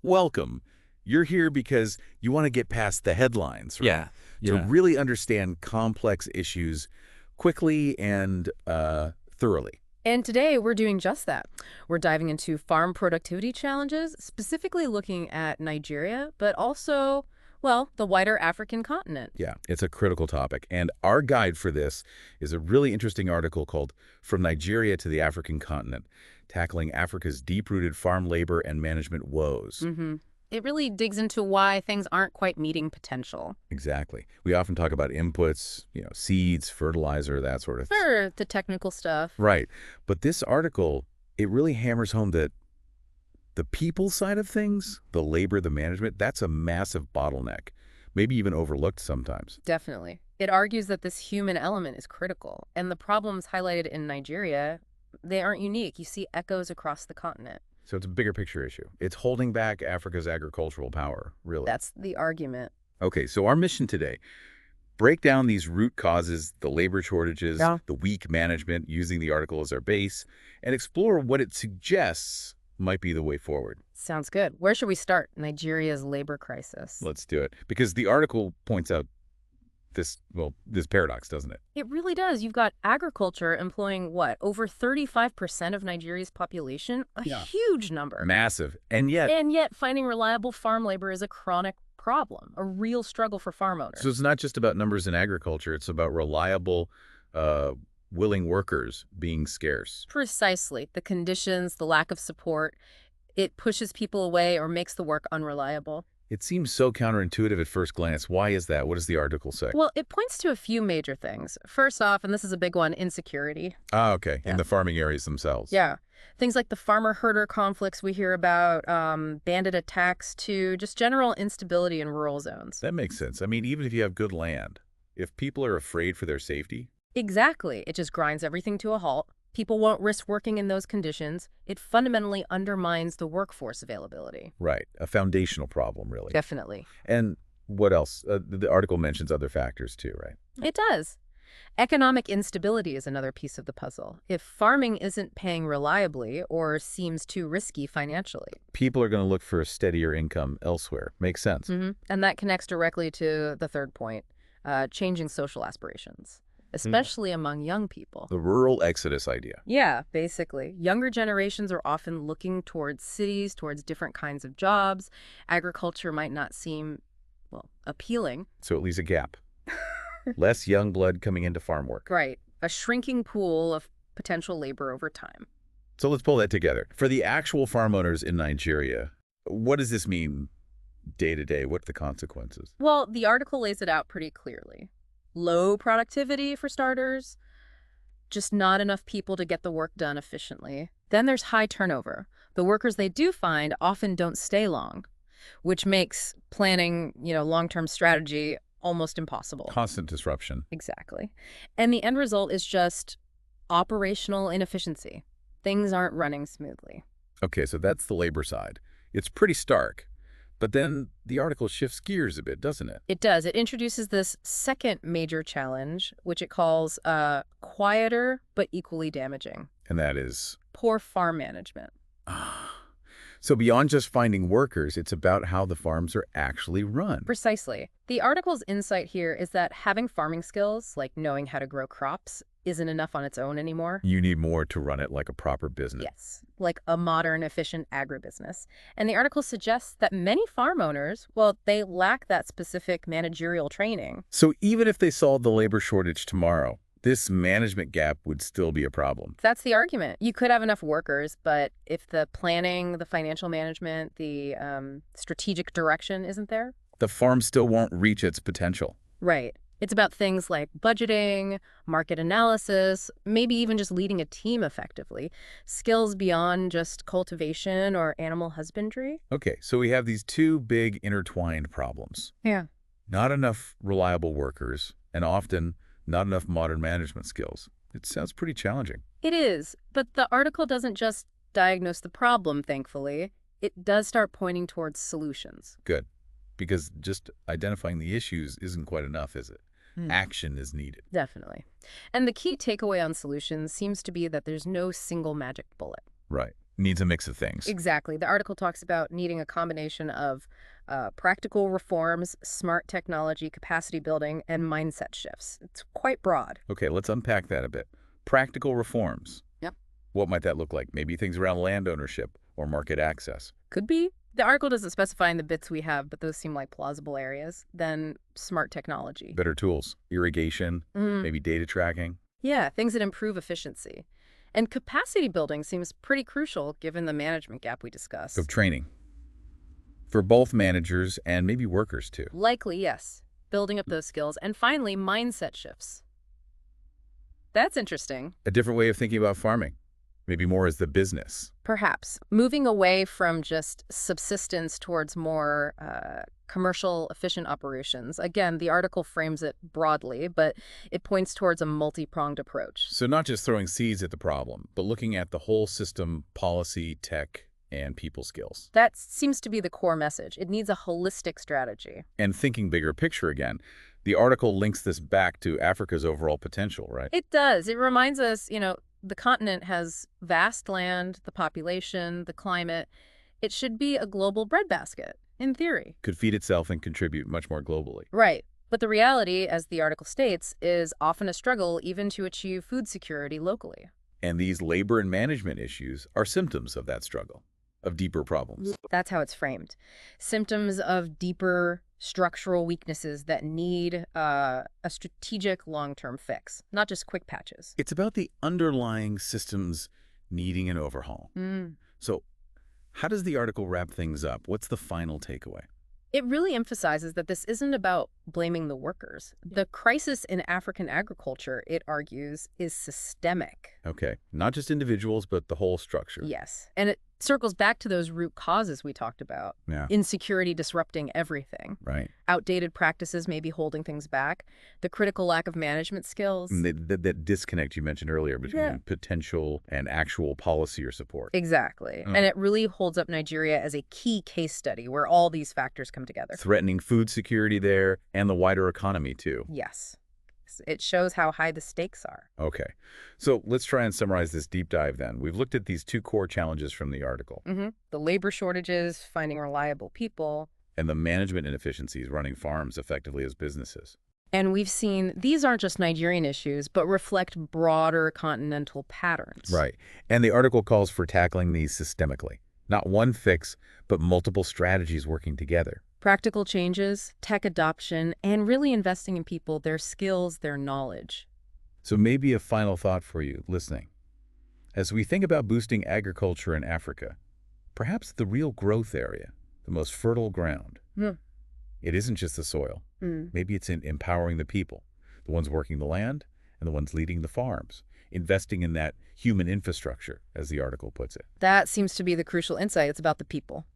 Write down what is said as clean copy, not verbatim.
Welcome. You're here because you want to get past the headlines, right? To Yeah. really understand complex issues quickly and thoroughly. And today we're doing just that. We're diving into farm productivity challenges, specifically looking at Nigeria, but also, well, the wider African continent. Yeah, it's a critical topic. And our guide for this is a really interesting article called From Nigeria to the African Continent, tackling Africa's deep-rooted farm labor and management woes. It really digs into why things aren't quite meeting potential. Exactly. We often talk about inputs, seeds, fertilizer, that sort of thing. For the technical stuff. Right. But this article, it really hammers home that the people side of things, the labor, the management, that's a massive bottleneck, maybe even overlooked sometimes. Definitely. It argues that this human element is critical, and the problems highlighted in Nigeria, they aren't unique. You see echoes across the continent. So it's a bigger picture issue. It's holding back Africa's agricultural power, really. That's the argument. Okay, so our mission today, break down these root causes, the labor shortages, the weak management, using the article as our base, and explore what it suggests might be the way forward. Sounds good. Where should we start? Nigeria's labor crisis. Let's do it. Because the article points out this paradox, doesn't it? It really does. You've got agriculture employing, what, over 35% of Nigeria's population? A huge number. Massive. And yet finding reliable farm labor is a chronic problem, a real struggle for farm owners. So it's not just about numbers in agriculture. It's about reliable, willing workers being scarce. Precisely. The conditions, the lack of support, it pushes people away or makes the work unreliable. It seems so counterintuitive at first glance. Why is that? What does the article say? Well, it points to a few major things. First off, and this is a big one, insecurity. Ah, okay. In the farming areas themselves. Yeah. Things like the farmer-herder conflicts we hear about, bandit attacks, to just general instability in rural zones. That makes sense. I mean, even if you have good land, if people are afraid for their safety. Exactly. It just grinds everything to a halt. People won't risk working in those conditions. It fundamentally undermines the workforce availability. Right. A foundational problem, really. Definitely. And what else? The article mentions other factors too, right? It does. Economic instability is another piece of the puzzle. If farming isn't paying reliably or seems too risky financially, people are going to look for a steadier income elsewhere. Makes sense. And that connects directly to the third point, changing social aspirations, especially among young people. The rural exodus idea. Yeah, basically. Younger generations are often looking towards cities, towards different kinds of jobs. Agriculture might not seem, well, appealing. So it leaves a gap. Less young blood coming into farm work. Right. A shrinking pool of potential labor over time. So let's pull that together. For the actual farm owners in Nigeria, what does this mean day to day? What are the consequences? Well, the article lays it out pretty clearly. Low productivity, for starters. Just not enough people to get the work done efficiently. Then there's high turnover. The workers they do find often don't stay long, which makes planning, long-term strategy almost impossible. Constant disruption. Exactly. And the end result is just operational inefficiency. Things aren't running smoothly. Okay, so that's the labor side. It's pretty stark. But then the article shifts gears a bit, doesn't it? It does. It introduces this second major challenge, which it calls quieter but equally damaging. And that is? Poor farm management. So beyond just finding workers, it's about how the farms are actually run. Precisely. The article's insight here is that having farming skills, like knowing how to grow crops, isn't enough on its own anymore. You need more to run it like a proper business. Yes, like a modern, efficient agribusiness. And the article suggests that many farm owners, well, they lack that specific managerial training. So even if they solve the labor shortage tomorrow, this management gap would still be a problem. That's the argument. You could have enough workers, but if the planning, the financial management, the strategic direction isn't there, the farm still won't reach its potential. Right. It's about things like budgeting, market analysis, maybe even just leading a team effectively, skills beyond just cultivation or animal husbandry. Okay, so we have these two big intertwined problems. Yeah. Not enough reliable workers, and often not enough modern management skills. It sounds pretty challenging. It is, but the article doesn't just diagnose the problem, thankfully. It does start pointing towards solutions. Good, because just identifying the issues isn't quite enough, is it? Action is needed. Definitely. And the key takeaway on solutions seems to be that there's no single magic bullet. Right. Needs a mix of things. Exactly. The article talks about needing a combination of practical reforms, smart technology, capacity building, and mindset shifts. It's quite broad. Okay, let's unpack that a bit. Practical reforms. Yep. What might that look like? Maybe things around land ownership or market access. Could be. The article doesn't specify in the bits we have, but those seem like plausible areas. Then smart technology. Better tools, irrigation, maybe data tracking. Yeah, things that improve efficiency. And capacity building seems pretty crucial given the management gap we discussed. Of training. For both managers and maybe workers too. Likely, yes. Building up those skills. And finally, mindset shifts. That's interesting. A different way of thinking about farming. Maybe more as the business. Perhaps. Moving away from just subsistence towards more commercial, efficient operations. Again, the article frames it broadly, but it points towards a multi-pronged approach. So not just throwing seeds at the problem, but looking at the whole system, policy, tech, and people skills. That seems to be the core message. It needs a holistic strategy. And thinking bigger picture again, the article links this back to Africa's overall potential, right? It does. It reminds us, the continent has vast land, the population, the climate. It should be a global breadbasket, in theory. Could feed itself and contribute much more globally. Right. But the reality, as the article states, is often a struggle even to achieve food security locally. And these labor and management issues are symptoms of that struggle, of deeper problems. That's how it's framed. Symptoms of deeper structural weaknesses that need a strategic long-term fix, not just quick patches. It's about the underlying systems needing an overhaul. So how does the article wrap things up? What's the final takeaway? It really emphasizes that this isn't about blaming the workers. The crisis in African agriculture, it argues, is systemic. Okay, not just individuals, but the whole structure. Yes, and it circles back to those root causes we talked about. Yeah. Insecurity disrupting everything. Right. Outdated practices maybe holding things back. The critical lack of management skills. And that disconnect you mentioned earlier between potential and actual policy or support. Exactly. And it really holds up Nigeria as a key case study where all these factors come together. Threatening food security there and the wider economy too. Yes. It shows how high the stakes are. Okay. So let's try and summarize this deep dive then. We've looked at these two core challenges from the article. The labor shortages, finding reliable people. And the management inefficiencies running farms effectively as businesses. And we've seen these aren't just Nigerian issues, but reflect broader continental patterns. Right. And the article calls for tackling these systemically. Not one fix, but multiple strategies working together. Practical changes, tech adoption, and really investing in people, their skills, their knowledge. So maybe a final thought for you listening. As we think about boosting agriculture in Africa, perhaps the real growth area, the most fertile ground, it isn't just the soil. Maybe it's in empowering the people, the ones working the land and the ones leading the farms, investing in that human infrastructure, as the article puts it. That seems to be the crucial insight. It's about the people.